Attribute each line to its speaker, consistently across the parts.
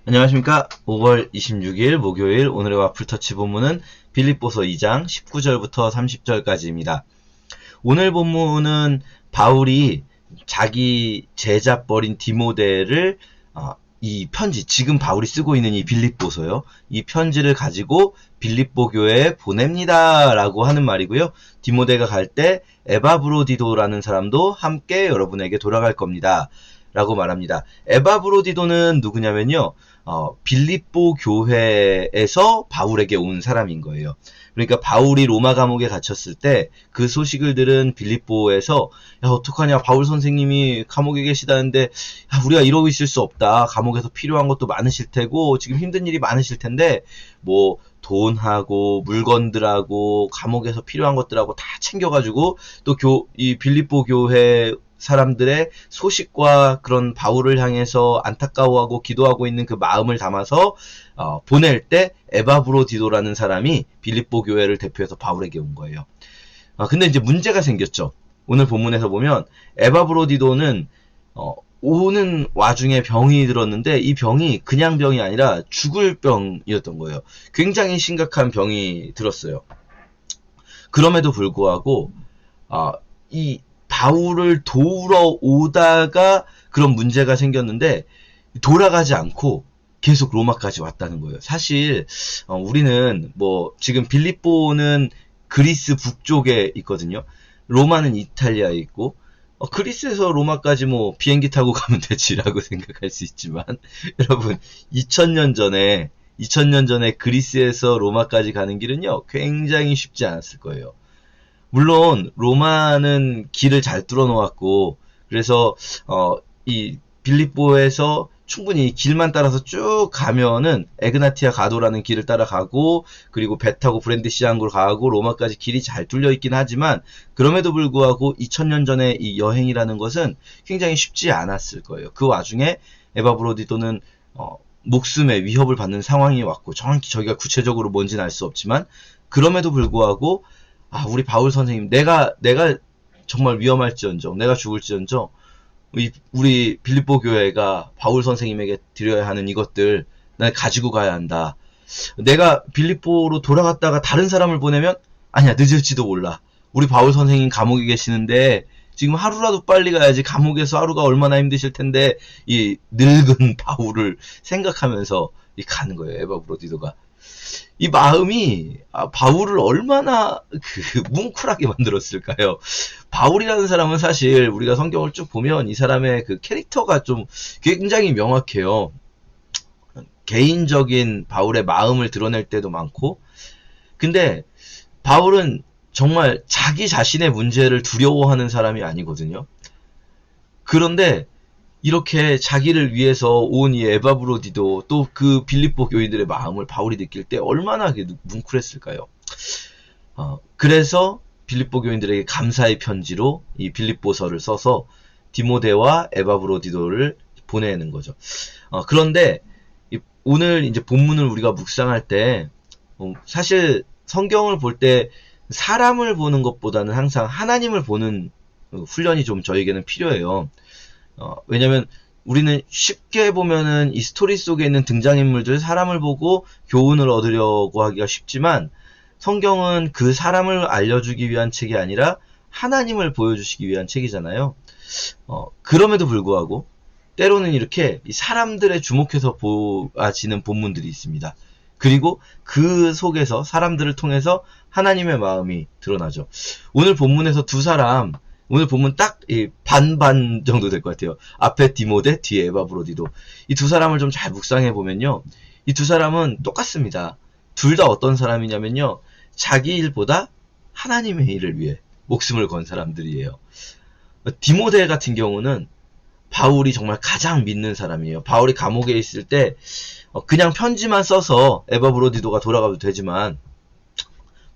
Speaker 1: 안녕하십니까. 5월 26일 목요일 오늘의 와플터치 본문은 빌립보서 2장 19절부터 30절까지입니다. 오늘 본문은 바울이 자기 제자뻘인 디모데를 이 편지, 지금 바울이 쓰고 있는 이 빌립보서요. 이 편지를 가지고 빌립보 교회에 보냅니다 라고 하는 말이고요. 디모데가 갈 때 에바브로디도라는 사람도 함께 여러분에게 돌아갈 겁니다 라고 말합니다. 에바브로디도는 누구냐면요. 빌립보 교회에서 바울에게 온 사람인 거예요. 그러니까 바울이 로마 감옥에 갇혔을 때 그 소식을 들은 빌립보에서 야 어떡하냐, 바울 선생님이 감옥에 계시다는데 야, 우리가 이러고 있을 수 없다. 감옥에서 필요한 것도 많으실 테고 지금 힘든 일이 많으실 텐데 뭐 돈하고 물건들하고 감옥에서 필요한 것들하고 다 챙겨가지고 또 이 빌립보 교회 사람들의 소식과 그런 바울을 향해서 안타까워하고 기도하고 있는 그 마음을 담아서 보낼 때 에바브로디도라는 사람이 빌립보 교회를 대표해서 바울에게 온 거예요. 근데 이제 문제가 생겼죠. 오늘 본문에서 보면 에바브로디도는 오는 와중에 병이 들었는데 이 병이 그냥 병이 아니라 죽을 병이었던 거예요. 굉장히 심각한 병이 들었어요. 그럼에도 불구하고 이 바울을 도우러 오다가 그런 문제가 생겼는데 돌아가지 않고 계속 로마까지 왔다는 거예요. 사실 우리는 뭐 지금 빌립보는 그리스 북쪽에 있거든요. 로마는 이탈리아에 있고 그리스에서 로마까지 뭐 비행기 타고 가면 되지라고 생각할 수 있지만 여러분 2000년 전에 그리스에서 로마까지 가는 길은요 굉장히 쉽지 않았을 거예요. 물론 로마는 길을 잘 뚫어 놓았고 그래서 이 빌립보에서 충분히 길만 따라서 쭉 가면은 에그나티아 가도라는 길을 따라가고 그리고 배 타고 브렌디시안으로 가고 로마까지 길이 잘 뚫려 있긴 하지만 그럼에도 불구하고 2000년 전에 이 여행이라는 것은 굉장히 쉽지 않았을 거예요. 그 와중에 에바브로디도는 목숨의 위협을 받는 상황이 왔고 정확히 저희가 구체적으로 뭔지는 알 수 없지만 그럼에도 불구하고 우리 바울 선생님, 내가 정말 위험할지언정, 내가 죽을지언정, 우리 빌립보 교회가 바울 선생님에게 드려야 하는 이것들, 난 가지고 가야 한다. 내가 빌립보로 돌아갔다가 다른 사람을 보내면, 아니야, 늦을지도 몰라. 우리 바울 선생님 감옥에 계시는데, 지금 하루라도 빨리 가야지. 감옥에서 하루가 얼마나 힘드실 텐데, 이 늙은 바울을 생각하면서 가는 거예요, 에바브로디도가. 이 마음이 바울을 얼마나 뭉클하게 만들었을까요? 바울이라는 사람은 사실 우리가 성경을 쭉 보면 이 사람의 그 캐릭터가 좀 굉장히 명확해요. 개인적인 바울의 마음을 드러낼 때도 많고 근데 바울은 정말 자기 자신의 문제를 두려워하는 사람이 아니거든요. 그런데 이렇게 자기를 위해서 온 이 에바브로디도 또 그 빌립보 교인들의 마음을 바울이 느낄 때 얼마나 뭉클했을까요? 그래서 빌립보 교인들에게 감사의 편지로 이 빌립보서를 써서 디모데와 에바브로디도를 보내는 거죠. 그런데 오늘 이제 본문을 우리가 묵상할 때 사실 성경을 볼 때 사람을 보는 것보다는 항상 하나님을 보는 훈련이 좀 저에게는 필요해요. 왜냐면 우리는 쉽게 보면은 이 스토리 속에 있는 등장인물들 사람을 보고 교훈을 얻으려고 하기가 쉽지만 성경은 그 사람을 알려주기 위한 책이 아니라 하나님을 보여주시기 위한 책이잖아요. 그럼에도 불구하고 때로는 이렇게 이 사람들의 주목해서 보아지는 본문들이 있습니다. 그리고 그 속에서 사람들을 통해서 하나님의 마음이 드러나죠. 오늘 본문에서 두 사람 오늘 보면 딱 반반 정도 될 것 같아요. 앞에 디모데, 뒤에 에바브로디도. 이 두 사람을 좀 잘 묵상해 보면요. 이 두 사람은 똑같습니다. 둘 다 어떤 사람이냐면요. 자기 일보다 하나님의 일을 위해 목숨을 건 사람들이에요. 디모데 같은 경우는 바울이 정말 가장 믿는 사람이에요. 바울이 감옥에 있을 때 그냥 편지만 써서 에바브로디도가 돌아가도 되지만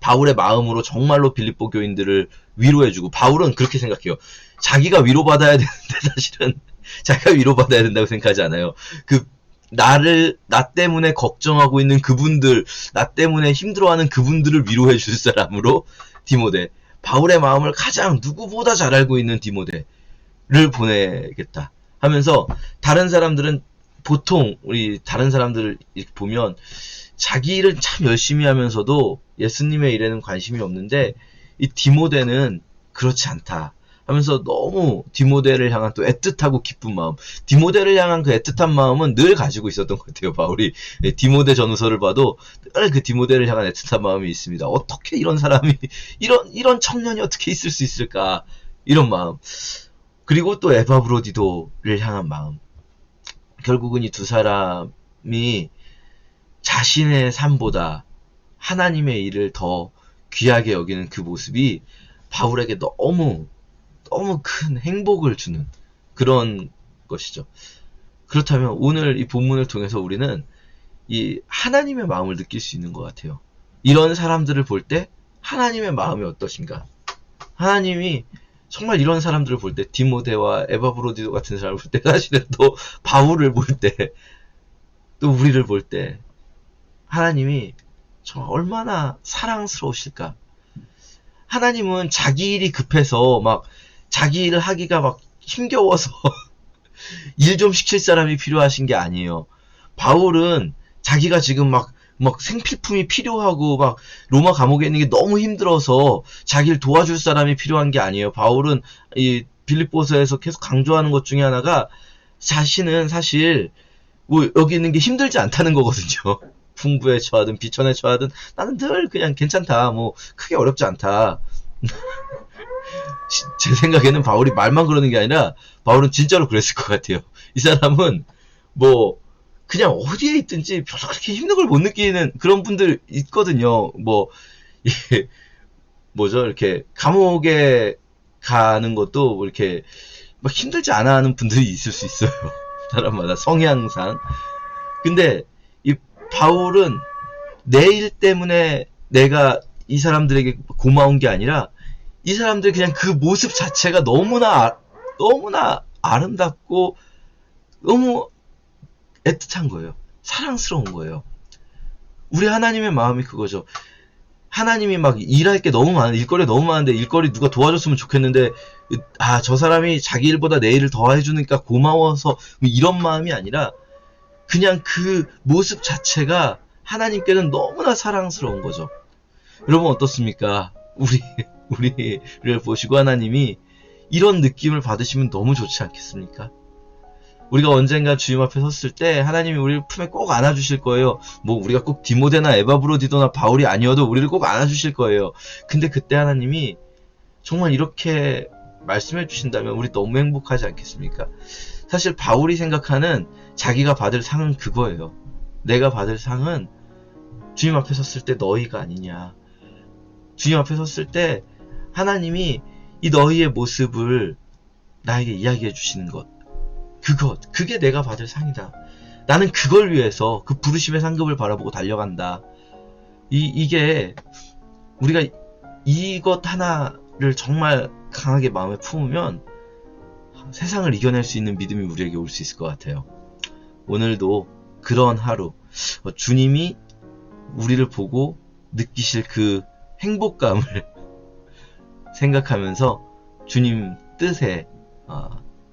Speaker 1: 바울의 마음으로 정말로 빌립보 교인들을 위로해주고 바울은 그렇게 생각해요. 자기가 위로받아야 되는데 사실은 자기가 위로받아야 된다고 생각하지 않아요. 나 때문에 걱정하고 있는 그분들, 나 때문에 힘들어하는 그분들을 위로해 줄 사람으로 디모데, 바울의 마음을 가장 누구보다 잘 알고 있는 디모데를 보내겠다 하면서 다른 사람들은 보통 우리 다른 사람들 이렇게 보면 자기 일은 참 열심히 하면서도 예수님의 일에는 관심이 없는데 이 디모데는 그렇지 않다 하면서 너무 디모데를 향한 또 애틋하고 기쁜 마음, 디모데를 향한 그 애틋한 마음은 늘 가지고 있었던 것 같아요. 바울이 디모데 전후서를 봐도 늘 그 디모데를 향한 애틋한 마음이 있습니다. 어떻게 이런 사람이 이런 청년이 어떻게 있을 수 있을까, 이런 마음. 그리고 또 에바브로디도를 향한 마음. 결국은 이 두 사람이 자신의 삶보다 하나님의 일을 더 귀하게 여기는 그 모습이 바울에게 너무 큰 행복을 주는 그런 것이죠. 그렇다면 오늘 이 본문을 통해서 우리는 이 하나님의 마음을 느낄 수 있는 것 같아요. 이런 사람들을 볼 때 하나님의 마음이 어떠신가? 하나님이 정말 이런 사람들을 볼 때, 디모데와 에바브로디도 같은 사람을 볼 때, 사실은 또 바울을 볼 때, 또 우리를 볼 때 하나님이 정말 얼마나 사랑스러우실까? 하나님은 자기 일이 급해서 막 자기 일을 하기가 막 힘겨워서 일 좀 시킬 사람이 필요하신 게 아니에요. 바울은 자기가 지금 막 생필품이 필요하고 막 로마 감옥에 있는 게 너무 힘들어서 자기를 도와줄 사람이 필요한 게 아니에요. 바울은 이 빌립보서에서 계속 강조하는 것 중에 하나가 자신은 사실 뭐 여기 있는 게 힘들지 않다는 거거든요. 풍부에 처하든 비천에 처하든 나는 늘 그냥 괜찮다. 뭐 크게 어렵지 않다. 제 생각에는 바울이 말만 그러는 게 아니라 바울은 진짜로 그랬을 것 같아요. 이 사람은 뭐 그냥 어디에 있든지 별로 그렇게 힘든 걸 못 느끼는 그런 분들 있거든요. 뭐 이게 뭐죠? 이렇게 감옥에 가는 것도 뭐 이렇게 막 힘들지 않아 하는 분들이 있을 수 있어요. 사람마다 성향상. 근데 이 바울은 내 일 때문에 내가 이 사람들에게 고마운 게 아니라 이 사람들 그냥 그 모습 자체가 너무나 아름답고 너무 애틋한 거예요. 사랑스러운 거예요. 우리 하나님의 마음이 그거죠. 하나님이 막 일할 게 너무 많은, 일거리 너무 많은데 일거리 누가 도와줬으면 좋겠는데 저 사람이 자기 일보다 내 일을 더 해주니까 고마워서 이런 마음이 아니라 그냥 그 모습 자체가 하나님께는 너무나 사랑스러운 거죠. 여러분 어떻습니까? 우리를 보시고 하나님이 이런 느낌을 받으시면 너무 좋지 않겠습니까? 우리가 언젠가 주님 앞에 섰을 때 하나님이 우리를 품에 꼭 안아주실 거예요. 뭐 우리가 꼭 디모데나 에바브로디도나 바울이 아니어도 우리를 꼭 안아주실 거예요. 근데 그때 하나님이 정말 이렇게 말씀해 주신다면 우리 너무 행복하지 않겠습니까? 사실 바울이 생각하는 자기가 받을 상은 그거예요. 내가 받을 상은 주님 앞에 섰을 때 너희가 아니냐. 주님 앞에 섰을 때 하나님이 이 너희의 모습을 나에게 이야기해 주시는 것. 그게 내가 받을 상이다. 나는 그걸 위해서 그 부르심의 상급을 바라보고 달려간다. 이게 우리가 이것 하나를 정말 강하게 마음에 품으면 세상을 이겨낼 수 있는 믿음이 우리에게 올 수 있을 것 같아요. 오늘도 그런 하루, 주님이 우리를 보고 느끼실 그 행복감을 생각하면서 주님 뜻에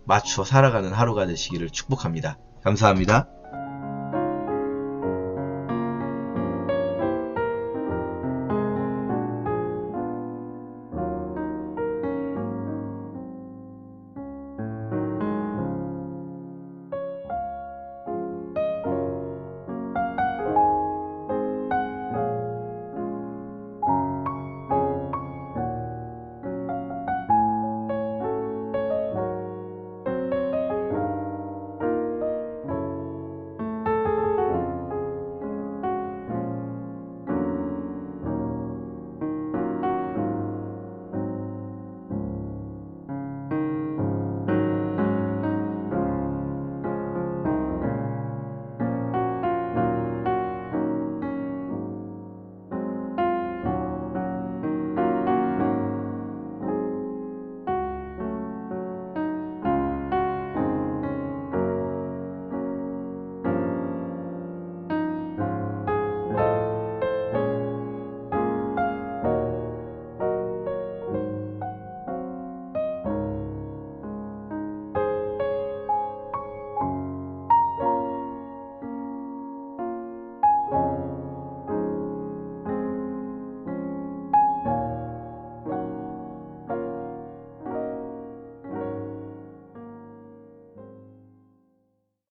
Speaker 1: 맞추어 살아가는 하루가 되시기를 축복합니다. 감사합니다.